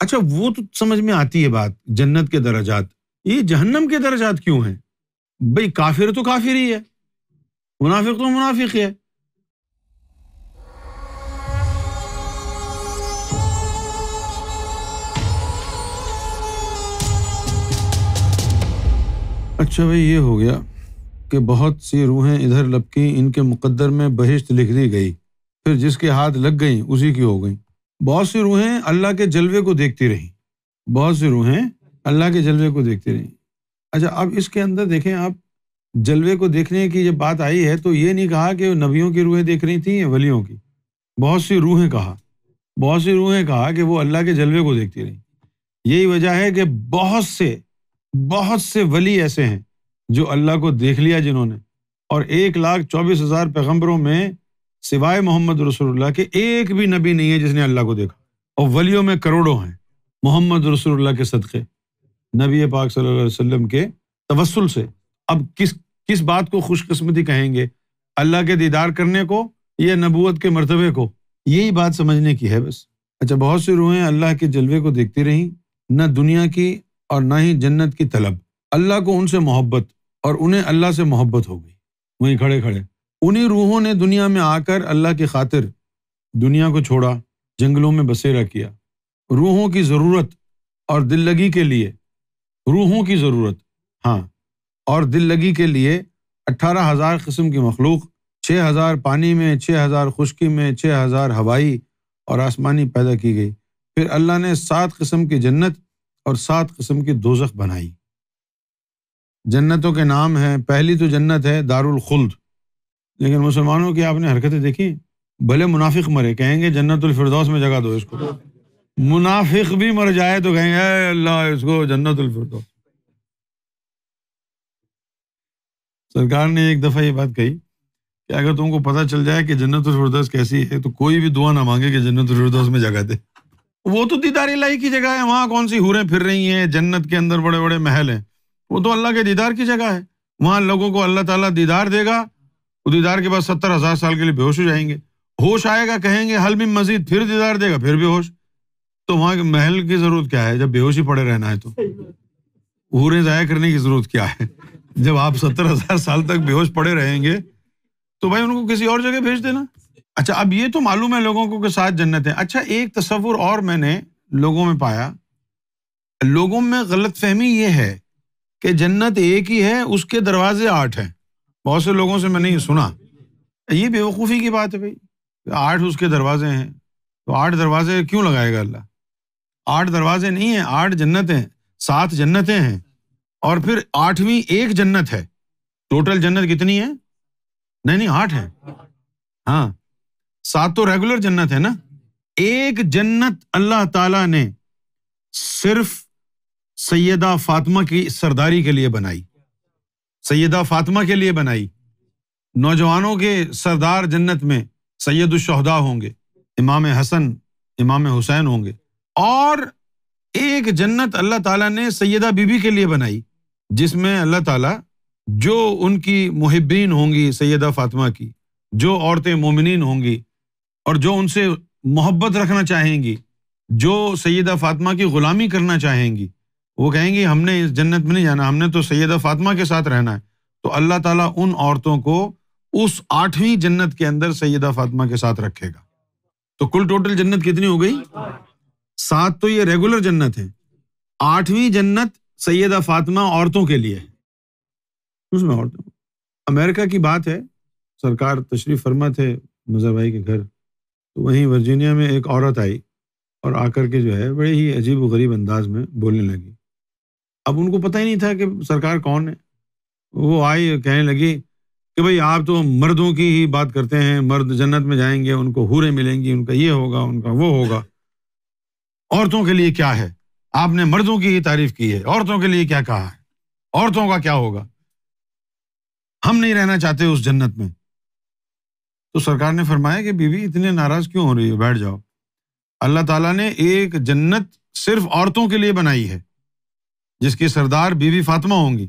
اچھا وہ تو سمجھ میں آتی ہے بات، جنت کے درجات، یہ جہنم کے درجات کیوں ہیں؟ بھئی کافر تو کافر ہی ہے، منافق تو منافق ہے۔ اچھا بھئی یہ ہو گیا کہ بہت سی روحیں ادھر لپکیں، ان کے مقدر میں بہشت لکھ دی گئی، پھر جس کے ہاتھ لگ گئیں اسی کی ہو گئیں۔ بہت سی روحیں اللہ کے جلوے کو دیکھتی رہیں، بہت سی روحیں اللہ کے جلوے کو دیکھتی رہیں۔ اچھا اب اس کے اندر دیکھیں آپ، جلوے کو دیکھنے کی جب بات آئی ہے تو یہ نہیں کہا کہ نبیوں کی روحیں دیکھ رہی تھیں یا ولیوں کی، بہت سی روحیں کہا، بہت سی روحیں کہا کہ وہ اللہ کے جلوے کو دیکھتی رہیں۔ یہی وجہ ہے کہ بہت سے ولی ایسے ہیں جو اللہ کو دیکھ لیا جنہوں نے، اور 1,24,000 پیغمبروں میں سوائے محمد رسول اللہ کے ایک بھی نبی نہیں ہے جس نے اللہ کو دیکھا، اور ولیوں میں کروڑوں ہیں۔ محمد رسول اللہ کے صدقے، نبی پاک صلی اللہ علیہ وسلم کے توسل سے اب کس بات کو خوش قسمتی کہیں گے، اللہ کے دیدار کرنے کو یا نبوت کے مرتبے کو؟ یہی بات سمجھنے کی ہے بس۔ اچھا بہت سی روحیں اللہ کے جلوے کو دیکھتی رہیں، نہ دنیا کی اور نہ ہی جنت کی طلب، اللہ کو ان سے محبت اور انہیں اللہ سے محبت ہو گئی۔ وہیں کھڑے کھڑے انہی روحوں نے دنیا میں آ کر اللہ کی خاطر دنیا کو چھوڑا، جنگلوں میں بسیرا کیا، روحوں کی ضرورت اور دل لگی کے لیے، روحوں کی ضرورت ہاں اور دل لگی کے لیے 18,000 قسم کی مخلوق، 6,000 پانی میں، 6,000 خشکی میں، 6,000 ہوائی اور آسمانی پیدا کی گئی۔ پھر اللہ نے 7 قسم کی جنت اور 7 قسم کی دوزخ بنائی۔ جنتوں کے نام ہیں، پہلی تو جنت ہے دار الخلد، لیکن مسلمانوں کی آپ نے حرکتیں دیکھی، بھلے منافق مرے کہیں گے جنت الفردوس میں جگہ دو اس کو، منافق بھی مر جائے تو کہیں گے اے اللہ اس کو جنت الفردوس۔ سرکار نے ایک دفعہ یہ بات کہی کہ اگر تم کو پتہ چل جائے کہ جنت الفردوس کیسی ہے تو کوئی بھی دعا نہ مانگے کہ جنت الفردوس میں جگہ دے، وہ تو دیدار الہی کی جگہ ہے، وہاں کون سی حوریں پھر رہی ہیں، جنت کے اندر بڑے بڑے محل ہیں، وہ تو اللہ کے دیدار کی جگہ ہے، وہاں لوگوں کو اللہ تعالیٰ دیدار دے گا، وہ دیدار کے بعد 70,000 سال کے لیے بے ہوش ہو جائیں گے، ہوش آئے گا کہیں گے حل من مزید، پھر دیدار دے گا پھر بے ہوش، تو وہاں کے محل کی ضرورت کیا ہے جب بے ہوش ہی پڑے رہنا ہے؟ تو حوریں ضائع کرنے کی ضرورت کیا ہے؟ جب آپ 70,000 سال تک بے ہوش پڑے رہیں گے تو بھائی ان کو کسی اور جگہ بھیج دینا۔ اچھا اب یہ تو معلوم ہے لوگوں کو کہ 7 جنت ہیں۔ اچھا ایک تصور اور میں نے لوگوں میں پایا، لوگوں میں غلط فہمی یہ ہے کہ جنت ایک ہی ہے، اس کے دروازے 8 ہیں۔ بہت سے لوگوں سے میں نے یہ سنا، یہ بیوقوفی کی بات ہے بھائی، 8 اس کے دروازے ہیں تو 8 دروازے کیوں لگائے گا اللہ؟ 8 دروازے نہیں ہیں، 8 جنتیں، 7 جنتیں ہیں، اور پھر 8ویں ایک جنت ہے۔ ٹوٹل جنت کتنی ہے؟ نہیں 8 ہیں، ہاں 7 تو ریگولر جنت ہے نا۔ ایک جنت اللہ تعالیٰ نے صرف سیدہ فاطمہ کی سرداری کے لیے بنائی، سیدہ فاطمہ کے لیے بنائی۔ نوجوانوں کے سردار جنت میں سید الشہداء ہوں گے، امام حسن امام حسین ہوں گے، اور ایک جنت اللہ تعالیٰ نے سیدہ بی بی کے لیے بنائی، جس میں اللہ تعالیٰ جو ان کی محبین ہوں گی سیدہ فاطمہ کی، جو عورتیں مومنین ہوں گی اور جو ان سے محبت رکھنا چاہیں گی، جو سیدہ فاطمہ کی غلامی کرنا چاہیں گی، وہ کہیں گی ہم نے اس جنت میں نہیں جانا، ہم نے تو سیدہ فاطمہ کے ساتھ رہنا ہے۔ تو اللہ تعالیٰ ان عورتوں کو اس 8ویں جنت کے اندر سیدہ فاطمہ کے ساتھ رکھے گا۔ تو کل ٹوٹل جنت کتنی ہو گئی؟ 7 تو یہ ریگولر جنت ہے، 8ویں جنت سیدہ فاطمہ عورتوں کے لیے ہے، اس میں عورتوں۔ امریکہ کی بات ہے، سرکار تشریف فرما تھے مظہر بھائی کے گھر، تو وہیں ورجینیا میں ایک عورت آئی اور آ کر کے جو ہے بڑے ہی عجیب و غریب انداز میں بولنے لگی۔ اب ان کو پتہ ہی نہیں تھا کہ سرکار کون ہے۔ وہ آئی کہنے لگی کہ بھئی آپ تو مردوں کی ہی بات کرتے ہیں، مرد جنت میں جائیں گے، ان کو حوریں ملیں گی، ان کا یہ ہوگا، ان کا وہ ہوگا، عورتوں کے لیے کیا ہے؟ آپ نے مردوں کی ہی تعریف کی ہے، عورتوں کے لیے کیا کہا ہے؟ عورتوں کا کیا ہوگا؟ ہم نہیں رہنا چاہتے اس جنت میں۔ تو سرکار نے فرمایا کہ بیوی اتنے ناراض کیوں ہو رہی ہے، بیٹھ جاؤ۔ اللہ تعالیٰ نے ایک جنت صرف عورتوں کے لیے بنائی ہے، جس کی سردار بیوی فاطمہ ہوں گی۔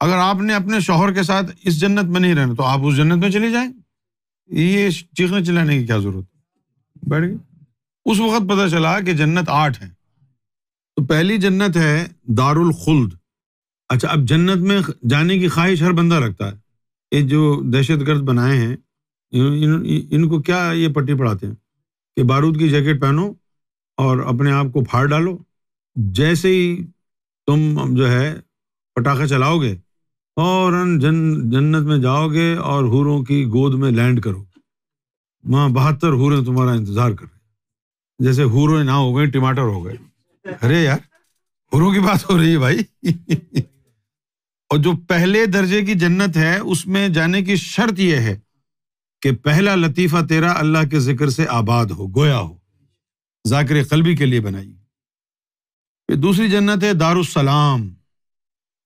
اگر آپ نے اپنے شوہر کے ساتھ اس جنت میں نہیں رہنا تو آپ اس جنت میں چلے جائیں، یہ چیخنے چلانے کی کیا ضرورت؟ بیٹھ گئے۔ اس وقت پتہ چلا کہ جنت 8 ہیں، تو پہلی جنت ہے دار الخلد. اچھا، اب جنت میں جانے کی خواہش ہر بندہ رکھتا ہے. یہ جو دہشت گرد بنائے ہیں ان کو کیا یہ پٹی پڑھاتے ہیں کہ بارود کی جیکٹ پہنو اور اپنے آپ کو پھاڑ ڈالو، جیسے ہی تم جو ہے پٹاخہ چلاؤ گے فوراً جنت میں جاؤ گے اور حوروں کی گود میں لینڈ کرو. وہاں 72 حوریں تمہارا انتظار کر رہے ہیں. جیسے حوریں نہ ہو گئے ٹماٹر ہو گئے. ارے یار، حوروں کی بات ہو رہی ہے بھائی. اور جو پہلے درجے کی جنت ہے اس میں جانے کی شرط یہ ہے کہ پہلا لطیفہ تیرا اللہ کے ذکر سے آباد ہو، گویا ہو، ذاکر قلبی کے لیے بنائی. پھر دوسری جنت ہے دار السلام.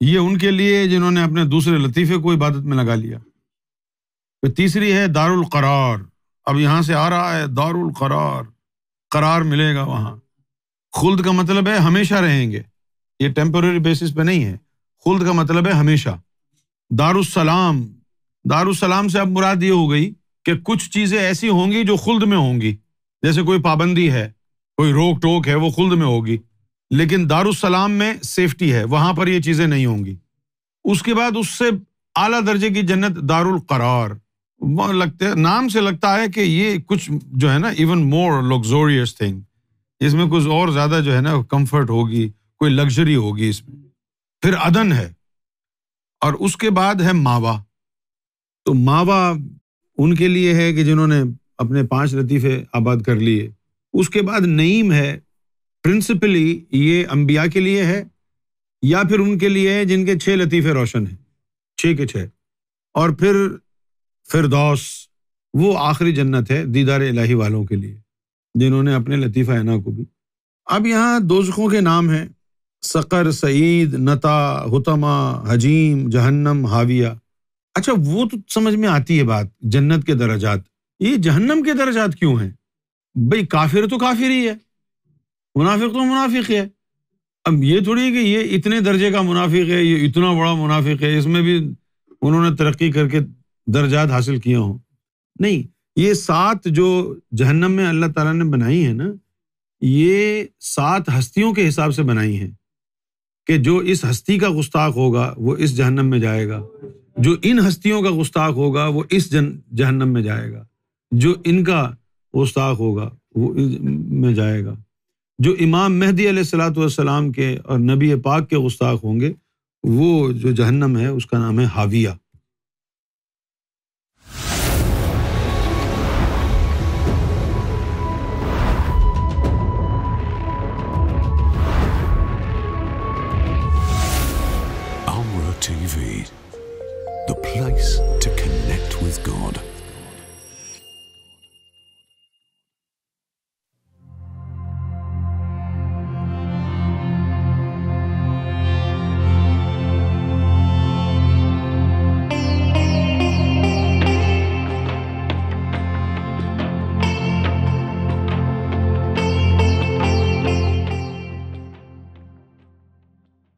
یہ ان کے لیے جنہوں نے اپنے دوسرے لطیفے کو عبادت میں لگا لیا. پھر تیسری ہے دار القرار. اب یہاں سے آ رہا ہے دار القرار، قرار ملے گا وہاں. خلد کا مطلب ہے ہمیشہ رہیں گے، یہ ٹیمپرری بیسس پہ نہیں ہے. خلد کا مطلب ہے ہمیشہ. دار السلام، دار السلام سے اب مراد یہ ہو گئی کہ کچھ چیزیں ایسی ہوں گی جو خلد میں ہوں گی، جیسے کوئی پابندی ہے، کوئی روک ٹوک ہے، وہ خلد میں ہوگی. لیکن دار السلام میں سیفٹی ہے، وہاں پر یہ چیزیں نہیں ہوں گی. اس کے بعد اس سے اعلیٰ درجے کی جنت دار القرار. وہ لگتا ہے، نام سے لگتا ہے کہ یہ کچھ جو ہے نا ایون مور لگزوریس تھنگ، اس میں کچھ اور زیادہ جو ہے نا کمفرٹ ہوگی، کوئی لگژری ہوگی اس میں. پھر عدن ہے، اور اس کے بعد ہے ماوا. تو ماوا ان کے لیے ہے کہ جنہوں نے اپنے 5 لطیفے آباد کر لیے. اس کے بعد نعیم ہے. پرنسپلی یہ انبیاء کے لیے ہے یا پھر ان کے لیے ہے جن کے 6 لطیفے روشن ہیں، 6 کے 6. اور پھر فردوس، وہ آخری جنت ہے دیدار الہی والوں کے لیے جنہوں نے اپنے لطیفہ انا کو بھی. اب یہاں دوزخوں کے نام ہیں: سقر، سعید، نتا، حطمہ، حجیم، جہنم، حاویہ. اچھا، وہ تو سمجھ میں آتی ہے بات، جنت کے درجات. یہ جہنم کے درجات کیوں ہیں؟ بھئی کافر تو کافر ہی ہے، منافق تو منافق ہے. اب یہ تھوڑی ہے کہ یہ اتنے درجے کا منافق ہے، یہ اتنا بڑا منافق ہے، اس میں بھی انہوں نے ترقی کر کے درجات حاصل کیے ہوں. نہیں، یہ 7 جو جہنم میں اللہ تعالیٰ نے بنائی ہیں نا، یہ 7 ہستیوں کے حساب سے بنائی ہیں کہ جو اس ہستی کا گستاخ ہوگا وہ اس جہنم میں جائے گا، جو ان ہستیوں کا گستاخ ہوگا وہ اس جہنم میں جائے گا، جو ان کا گستاخ ہوگا وہ میں جائے گا، جو امام مہدی علیہ الصلوۃ والسلام کے اور نبی پاک کے گستاخ ہوں گے وہ جو جہنم ہے اس کا نام ہے حاویہ.